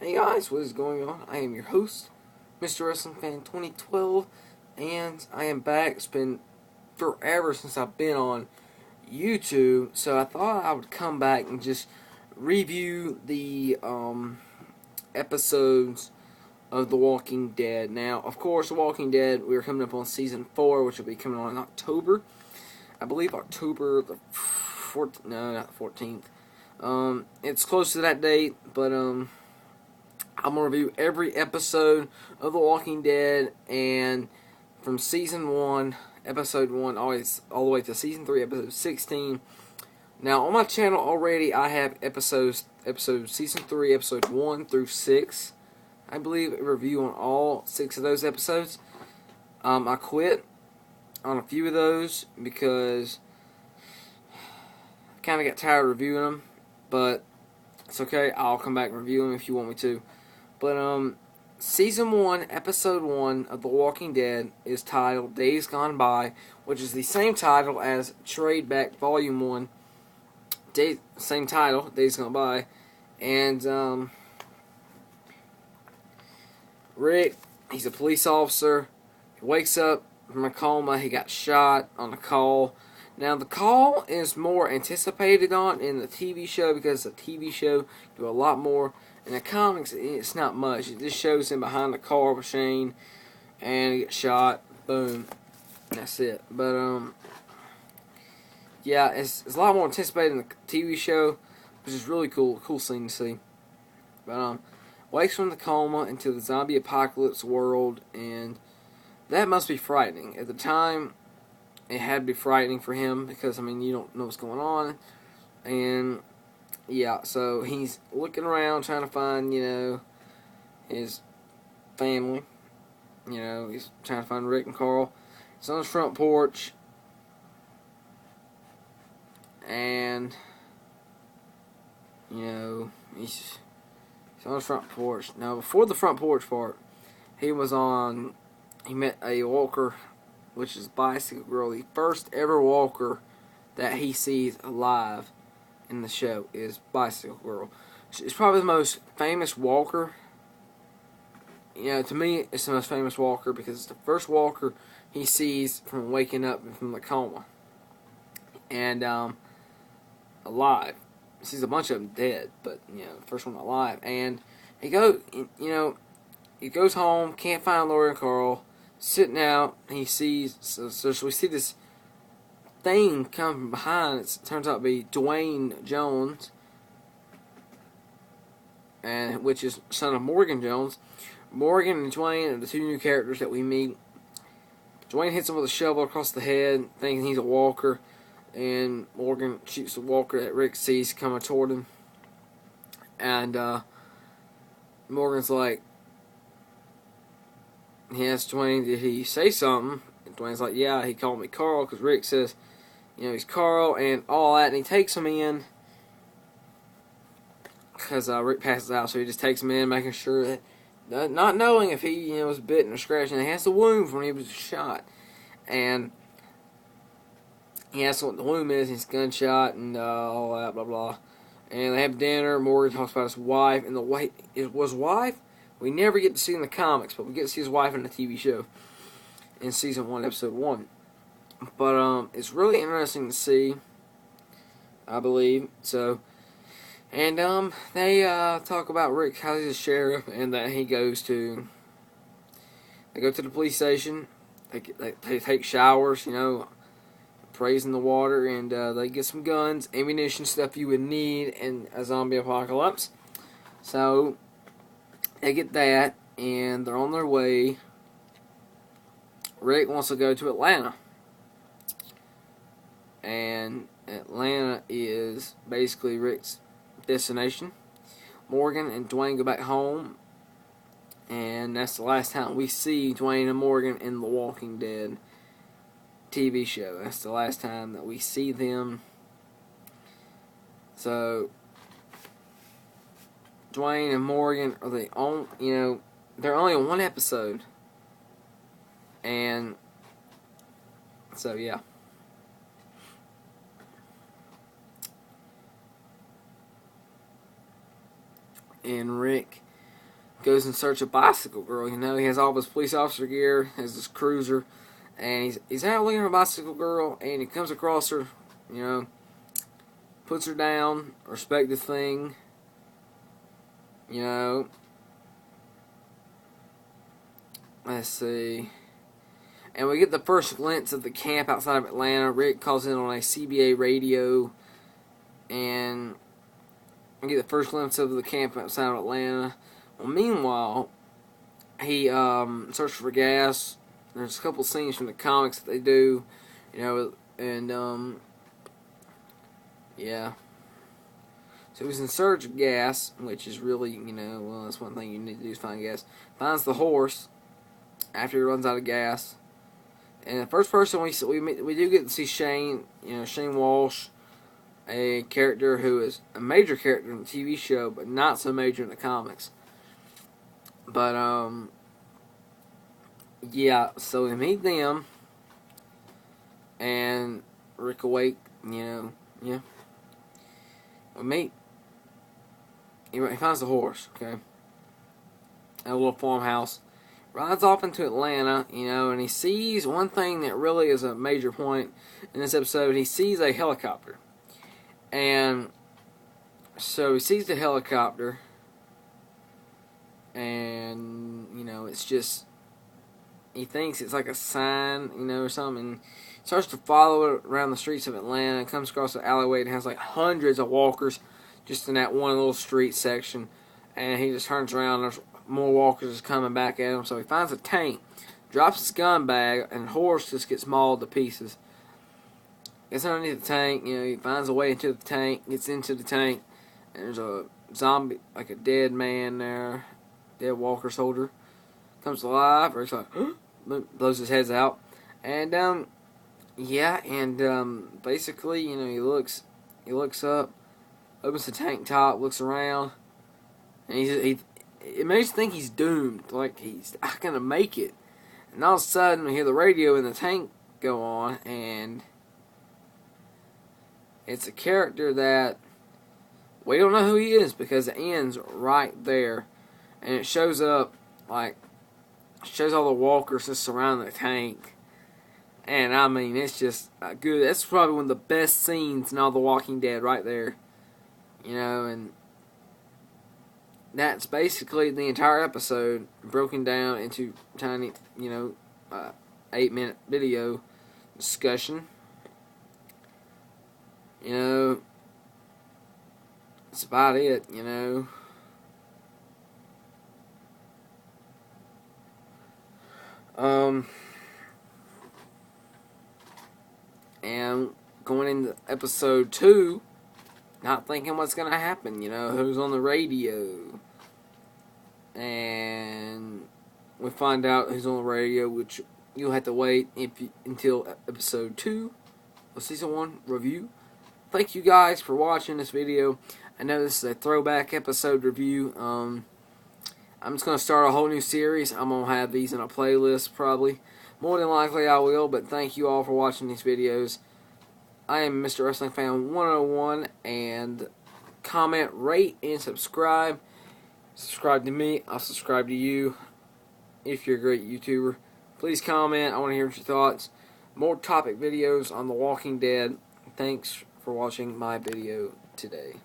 Hey guys, what is going on? I am your host, Mr. Wrestling Fan 2012, and I am back. It's been forever since I've been on YouTube, so I thought I would come back and just review the episodes of The Walking Dead. Now, of course, The Walking Dead, we're coming up on season 4, which will be coming on in October. I believe October the 14th, no, not the 14th. It's close to that date, but I'm going to review every episode of The Walking Dead, and from season 1, episode 1, always all the way to season 3, episode 16. Now, on my channel already, I have episodes season 3, episode 1 through 6. I believe a review on all 6 of those episodes. I quit on a few of those because I kind of got tired of reviewing them, but it's okay. I'll come back and review them if you want me to. But season 1, episode 1 of The Walking Dead is titled Days Gone By, which is the same title as Trade Back Volume 1. Same title, Days Gone By. And Rick, he's a police officer. He wakes up from a coma. He got shot on a call. Now, the call is more anticipated on in the TV show because the TV show do a lot more. In the comics, it's not much. It just shows him behind the car machine and he gets shot. Boom. That's it. But, yeah, it's a lot more anticipated in the TV show, which is really cool. Cool scene to see. But, wakes from the coma into the zombie apocalypse world, and that must be frightening. At the time, it had to be frightening for him because, I mean, you don't know what's going on. And yeah, so he's looking around trying to find, his family. He's trying to find Rick and Carl. He's on his front porch. And, he's on his front porch. Now, before the front porch part, he met a walker, which is Bicycle Girl. The first ever walker that he sees alive in the show is Bicycle Girl. She's probably the most famous walker. To me, it's the most famous walker because it's the first walker he sees from waking up from the coma. And, alive. He sees a bunch of them dead, but, the first one alive. And he goes home, can't find Lori and Carl, sitting out, and he sees, so we see this thing come from behind. It turns out to be Dwayne Jones, and which is son of Morgan Jones. Morgan and Dwayne are the two new characters that we meet. Dwayne hits him with a shovel across the head, thinking he's a walker, and Morgan shoots the walker that Rick sees coming toward him. And Morgan's like, he asks Dwayne, did he say something? And Dwayne's like, yeah, he called me Carl, because Rick says, he's Carl and all that, and he takes him in, because Rick passes out, so he just takes him in, making sure that, not knowing if he, was bitten or scratched, and he has the wound from when he was shot, and he asks what the wound is, and he's gunshot, and all that, blah, blah, and they have dinner. Morgan talks about his wife, and his wife, we never get to see in the comics, but we get to see his wife in the TV show, in season 1, episode 1. But it's really interesting to see, I believe. So, and they talk about Rick, how he's a sheriff, and that they go to the police station. They take showers, praise in the water, and they get some guns, ammunition, stuff you would need in a zombie apocalypse. So they get that, and they're on their way. Rick wants to go to Atlanta. And Atlanta is basically Rick's destination. Morgan and Dwayne go back home, and that's the last time we see Dwayne and Morgan in The Walking Dead TV show. That's the last time that we see them. So Dwayne and Morgan are the only, they're only in one episode, and so yeah. And Rick goes in search of Bicycle Girl. You know, he has all of his police officer gear, has his cruiser, and he's out looking for Bicycle Girl, and he comes across her, you know, puts her down, respect the thing, you know. Let's see. And we get the first glimpse of the camp outside of Atlanta. Rick calls in on a CBA radio, and we get the first glimpse of the camp outside of Atlanta. Well, meanwhile, he searches for gas. There's a couple scenes from the comics that they do, you know, and yeah. So he's in search of gas, which is really, you know, well, that's one thing you need to do is find gas. Finds the horse after he runs out of gas. And the first person we do get to see Shane, you know, Shane Walsh, a character who is a major character in the TV show, but not so major in the comics. But yeah, so we meet them, and Rick Awake, you know, yeah. We meet. He finds the horse, okay, at a little farmhouse. Rides off into Atlanta, you know, and he sees one thing that really is a major point in this episode. He sees a helicopter. And so he sees the helicopter, and, you know, it's just, he thinks it's like a sign, you know, or something. He starts to follow it around the streets of Atlanta, and comes across an alleyway that has like hundreds of walkers just in that one little street section. And he just turns around, and there's more walkers is coming back at him. So he finds a tank, drops his gun bag, and the horse just gets mauled to pieces. Gets underneath the tank, you know, he finds a way into the tank, gets into the tank, and there's a zombie, like a dead man there, dead walker soldier, comes alive, or it's like, blows his heads out, and, yeah, and, basically, you know, he looks up, opens the tank top, looks around, and it makes you think he's doomed, like he's not gonna make it. And all of a sudden, we hear the radio in the tank go on, and it's a character that we don't know who he is because it ends right there, and it shows up like shows all the walkers that surround the tank, and I mean it's just good. That's probably one of the best scenes in all The Walking Dead right there, you know, and that's basically the entire episode broken down into tiny, you know, 8-minute video discussion. You know, that's about it, you know. And going into episode 2, not thinking what's going to happen, you know, who's on the radio. And we find out who's on the radio, which you'll have to wait until episode 2 of season 1 review. Thank you guys for watching this video. I know this is a throwback episode review. I'm just going to start a whole new series. I'm going to have these in a playlist probably. More than likely I will, but thank you all for watching these videos. I am Mr. Wrestling Fan 101, and comment, rate, and subscribe. Subscribe to me, I'll subscribe to you. If you're a great YouTuber, please comment. I want to hear your thoughts. More topic videos on The Walking Dead. Thanks for watching my video today.